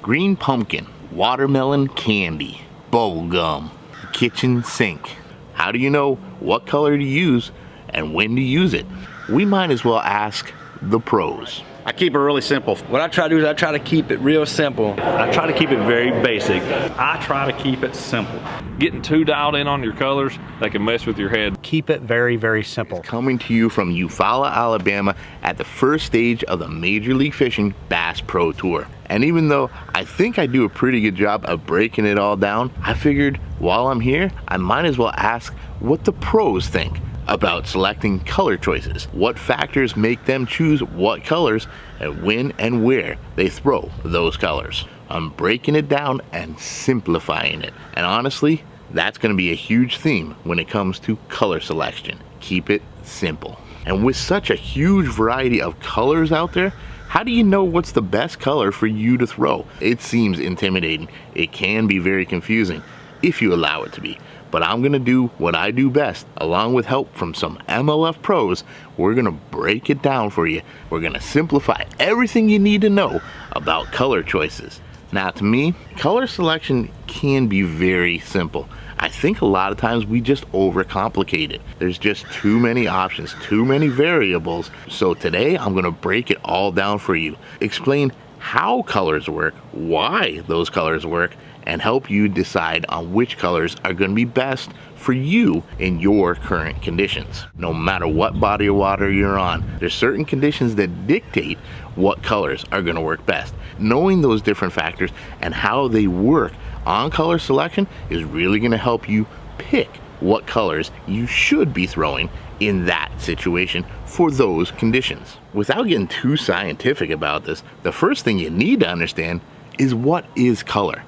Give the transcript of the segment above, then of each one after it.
green pumpkin, watermelon candy, bubble gum, kitchen sink. How do you know what color to use and when to use it? We might as well ask the pros. I keep it really simple. What I try to do is I try to keep it real simple. I try to keep it very basic. I try to keep it simple. Getting too dialed in on your colors, they can mess with your head. Keep it very, very simple. Coming to you from Eufaula, Alabama at the first stage of the Major League Fishing Bass Pro Tour. And even though I think I do a pretty good job of breaking it all down, I figured while I'm here, I might as well ask what the pros think about selecting color choices. What factors make them choose what colors and when and where they throw those colors. I'm breaking it down and simplifying it. And honestly, that's gonna be a huge theme when it comes to color selection. Keep it simple. And with such a huge variety of colors out there, how do you know what's the best color for you to throw? It seems intimidating. It can be very confusing if you allow it to be. But I'm gonna do what I do best, along with help from some MLF pros. We're gonna break it down for you. We're gonna simplify everything you need to know about color choices. Now to me, color selection can be very simple. I think a lot of times we just overcomplicate it. There's just too many options, too many variables. So today I'm gonna break it all down for you. Explain how colors work, why those colors work, and help you decide on which colors are going to be best for you in your current conditions. No matter what body of water you're on, there's certain conditions that dictate what colors are going to work best. Knowing those different factors and how they work on color selection is really going to help you pick what colors you should be throwing in that situation for those conditions. Without getting too scientific about this, the first thing you need to understand is what is color.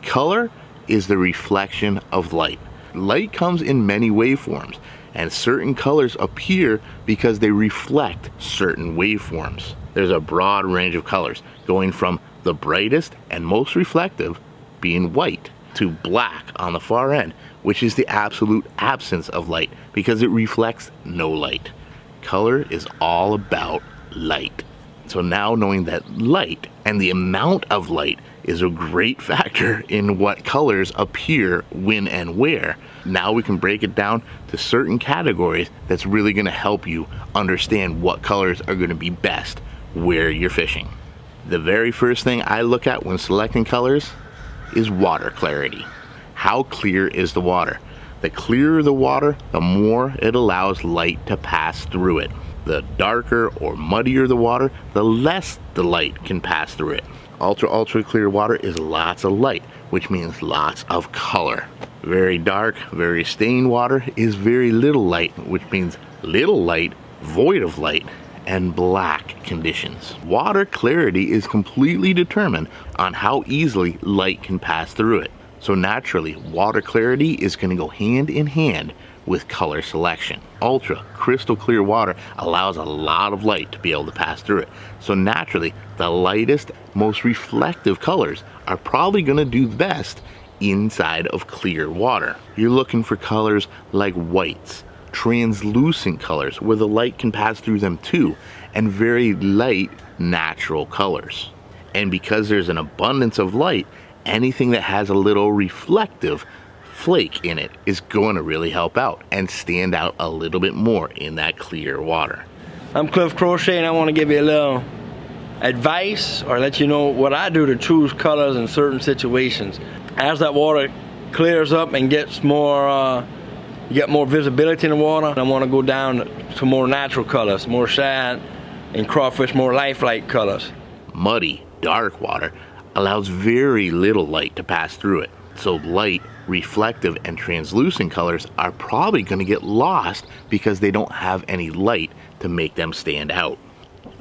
Color is the reflection of light. Light comes in many waveforms, and certain colors appear because they reflect certain waveforms. There's a broad range of colors, going from the brightest and most reflective, being white, to black on the far end, which is the absolute absence of light because it reflects no light. Color is all about light. So now knowing that light and the amount of light is a great factor in what colors appear when and where, now we can break it down to certain categories that's really going to help you understand what colors are going to be best where you're fishing. The very first thing I look at when selecting colors is water clarity. How clear is the water? The clearer the water, the more it allows light to pass through it. The darker or muddier the water, the less the light can pass through it. Ultra clear water is lots of light, which means lots of color. Very dark, very stained water is very little light, which means little light, void of light, and black conditions. Water clarity is completely determined on how easily light can pass through it. So naturally, water clarity is going to go hand in hand with color selection. Ultra crystal clear water allows a lot of light to be able to pass through it. So naturally, the lightest, most reflective colors are probably going to do best inside of clear water. You're looking for colors like whites, translucent colors where the light can pass through them too, and very light natural colors. And because there's an abundance of light, anything that has a little reflective flake in it is going to really help out and stand out a little bit more in that clear water. I'm Cliff Crochet, and I want to give you a little advice or let you know what I do to choose colors in certain situations. As that water clears up and gets more, you get more visibility in the water, I want to go down to more natural colors, more shad and crawfish, more lifelike colors. Muddy, dark water allows very little light to pass through it. So light, reflective, and translucent colors are probably going to get lost because they don't have any light to make them stand out.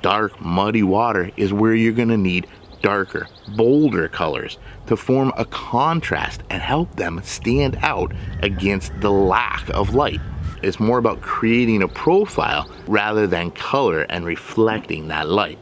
Dark, muddy water is where you're going to need darker, bolder colors to form a contrast and help them stand out against the lack of light. It's more about creating a profile rather than color and reflecting that light.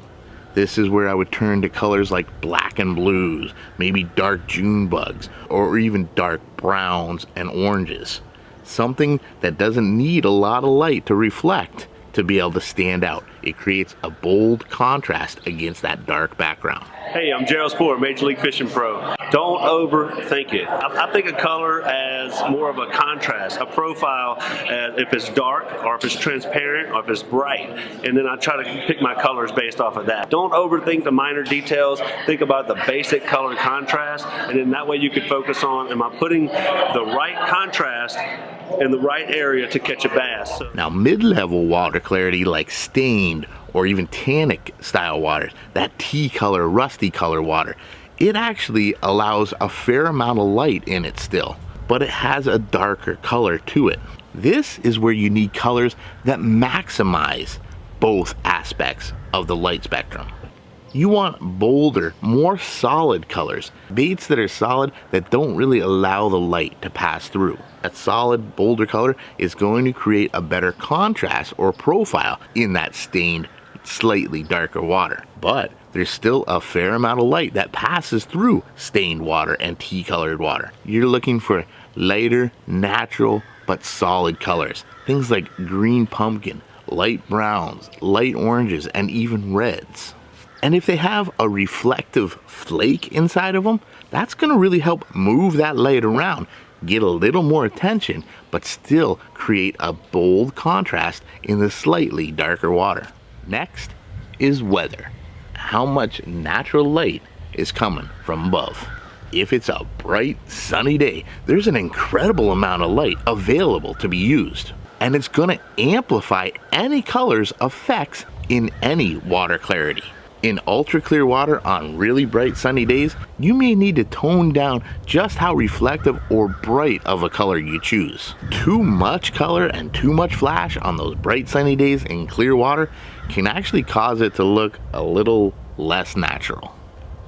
This is where I would turn to colors like black and blues, maybe dark June bugs, or even dark browns and oranges. Something that doesn't need a lot of light to reflect to be able to stand out. It creates a bold contrast against that dark background. Hey, I'm Gerald Sport, Major League Fishing Pro. Don't overthink it. I think of color as more of a contrast, a profile, if it's dark or if it's transparent or if it's bright. And then I try to pick my colors based off of that. Don't overthink the minor details. Think about the basic color contrast, and then that way you can focus on, am I putting the right contrast in the right area to catch a bass? Now, mid-level water clarity like stained or even tannic style waters, that tea color, rusty color water, it actually allows a fair amount of light in it still, but it has a darker color to it. This is where you need colors that maximize both aspects of the light spectrum. You want bolder, more solid colors, baits that are solid that don't really allow the light to pass through. That solid, bolder color is going to create a better contrast or profile in that stained, slightly darker water. But there's still a fair amount of light that passes through stained water and tea colored water. You're looking for lighter, natural, but solid colors. Things like green pumpkin, light browns, light oranges, and even reds. And if they have a reflective flake inside of them, that's going to really help move that light around, get a little more attention, but still create a bold contrast in the slightly darker water. Next is weather. How much natural light is coming from above? If it's a bright, sunny day, there's an incredible amount of light available to be used. And it's going to amplify any color's effects in any water clarity. In ultra clear water on really bright sunny days, you may need to tone down just how reflective or bright of a color you choose. Too much color and too much flash on those bright sunny days in clear water can actually cause it to look a little less natural.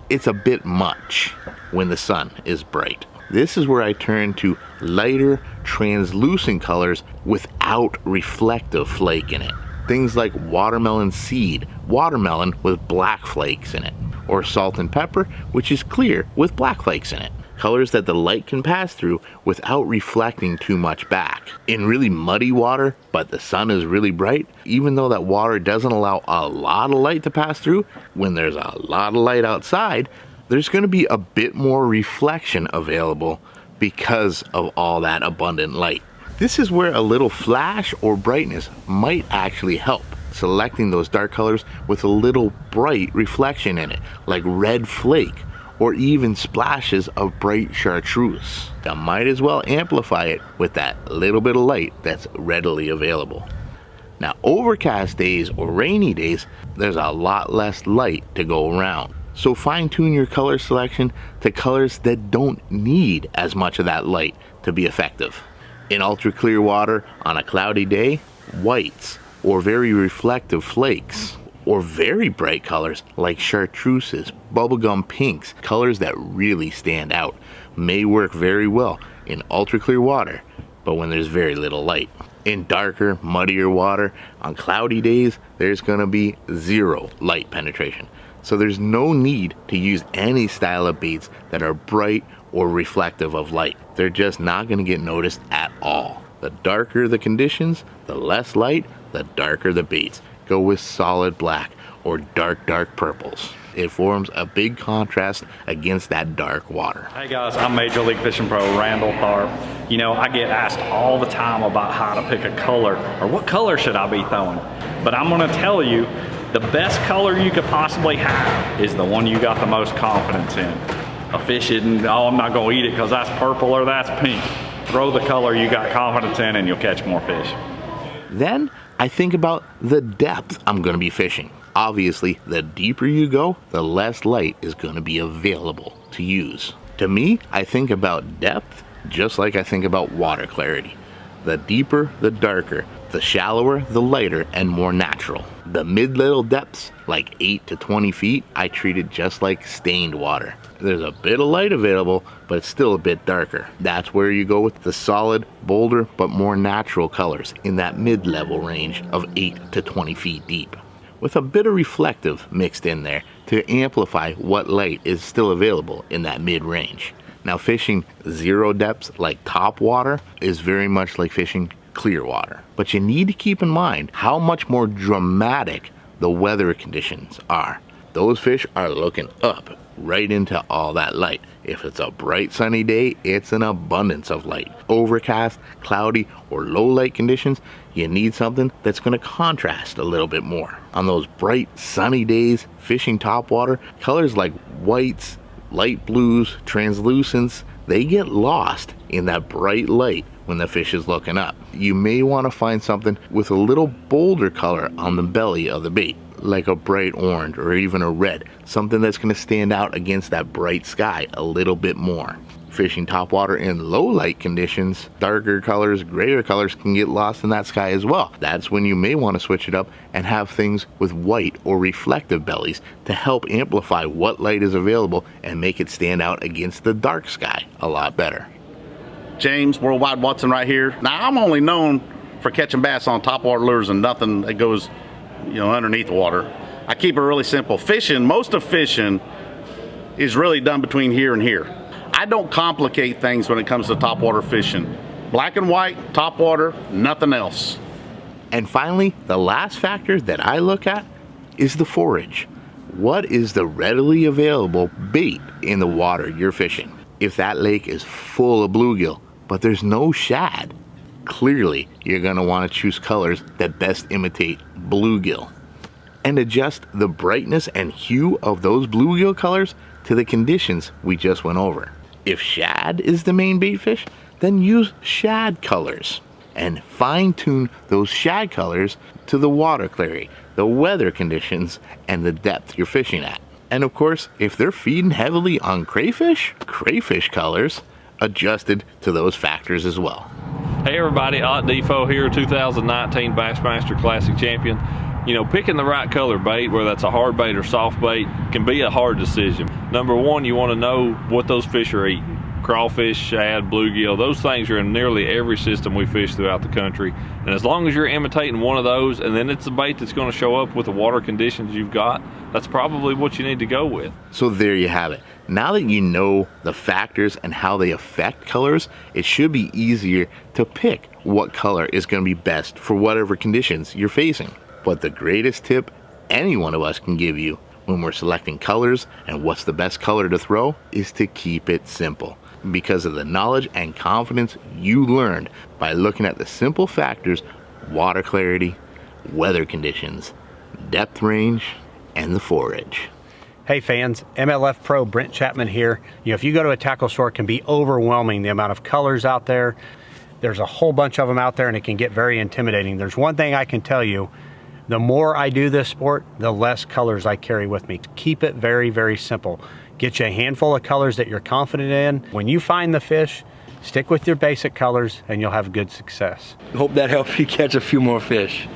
It's a bit much when the sun is bright. This is where I turn to lighter, translucent colors without reflective flake in it. Things like watermelon seed, watermelon with black flakes in it, or salt and pepper, which is clear with black flakes in it. Colors that the light can pass through without reflecting too much back. In really muddy water, but the sun is really bright, even though that water doesn't allow a lot of light to pass through, when there's a lot of light outside, there's going to be a bit more reflection available because of all that abundant light. This is where a little flash or brightness might actually help, selecting those dark colors with a little bright reflection in it, like red flake, or even splashes of bright chartreuse. You might as well amplify it with that little bit of light that's readily available. Now, overcast days or rainy days, there's a lot less light to go around. So fine-tune your color selection to colors that don't need as much of that light to be effective. In ultra clear water on a cloudy day, whites or very reflective flakes, or very bright colors like chartreuses, bubblegum pinks, colors that really stand out, may work very well in ultra clear water, but when there's very little light. In darker, muddier water on cloudy days, there's going to be zero light penetration. So there's no need to use any style of baits that are bright or reflective of light. They're just not going to get noticed at all. The darker the conditions, the less light, the darker the baits. Go with solid black or dark purples. It forms a big contrast against that dark water. Hey guys, I'm Major League Fishing Pro Randall Tharp. You know, I get asked all the time about how to pick a color or what color should I be throwing. But I'm gonna tell you, the best color you could possibly have is the one you got the most confidence in. A fish isn't, oh, I'm not gonna eat it because that's purple or that's pink. Throw the color you got confidence in and you'll catch more fish. Then I think about the depth I'm gonna be fishing. Obviously, the deeper you go, the less light is gonna be available to use. To me, I think about depth just like I think about water clarity. The deeper, the darker. The shallower, the lighter, and more natural. The mid-level depths, like 8 to 20 feet, I treat it just like stained water. There's a bit of light available, but it's still a bit darker. That's where you go with the solid, bolder, but more natural colors in that mid-level range of 8 to 20 feet deep, with a bit of reflective mixed in there to amplify what light is still available in that mid-range. Now, fishing zero depths like top water is very much like fishing clear water. But you need to keep in mind how much more dramatic the weather conditions are. those fish are looking up right into all that light. If it's a bright sunny day, it's an abundance of light. Overcast, cloudy, or low light conditions, you need something that's going to contrast a little bit more. On those bright sunny days, fishing topwater, colors like whites, light blues, translucents, they get lost in that bright light when the fish is looking up. You may want to find something with a little bolder color on the belly of the bait, like a bright orange or even a red, something that's going to stand out against that bright sky a little bit more. Fishing topwater in low light conditions, darker colors, grayer colors can get lost in that sky as well. That's when you may want to switch it up and have things with white or reflective bellies to help amplify what light is available and make it stand out against the dark sky a lot better. James, Worldwide Watson right here. Now, I'm only known for catching bass on topwater lures and nothing that goes, underneath the water. I keep it really simple. Most of fishing is really done between here and here. I don't complicate things when it comes to topwater fishing. Black and white, topwater, nothing else. And finally, the last factor that I look at is the forage. What is the readily available bait in the water you're fishing? If that lake is full of bluegill, but there's no shad, clearly you're going to want to choose colors that best imitate bluegill. And adjust the brightness and hue of those bluegill colors to the conditions we just went over. If shad is the main bait fish, then use shad colors and fine-tune those shad colors to the water clarity, the weather conditions, and the depth you're fishing at. And of course, if they're feeding heavily on crayfish colors adjusted to those factors as well. Hey everybody, Ott Defo here, 2019 Bassmaster Classic Champion. Picking the right color bait, whether that's a hard bait or soft bait, can be a hard decision. Number one, you want to know what those fish are eating. Crawfish, shad, bluegill, those things are in nearly every system we fish throughout the country. And as long as you're imitating one of those, and then it's a bait that's going to show up with the water conditions you've got, that's probably what you need to go with. So there you have it. Now that you know the factors and how they affect colors, it should be easier to pick what color is going to be best for whatever conditions you're facing. But the greatest tip any one of us can give you when we're selecting colors and what's the best color to throw is to keep it simple, because of the knowledge and confidence you learned by looking at the simple factors: water clarity, weather conditions, depth range, and the forage. Hey fans, MLF Pro Brent Chapman here. If you go to a tackle store, it can be overwhelming, the amount of colors out there. There's a whole bunch of them out there and it can get very intimidating. There's one thing I can tell you: the more I do this sport, the less colors I carry with me. Keep it very, very simple. Get you a handful of colors that you're confident in. When you find the fish, stick with your basic colors and you'll have good success. Hope that helps you catch a few more fish.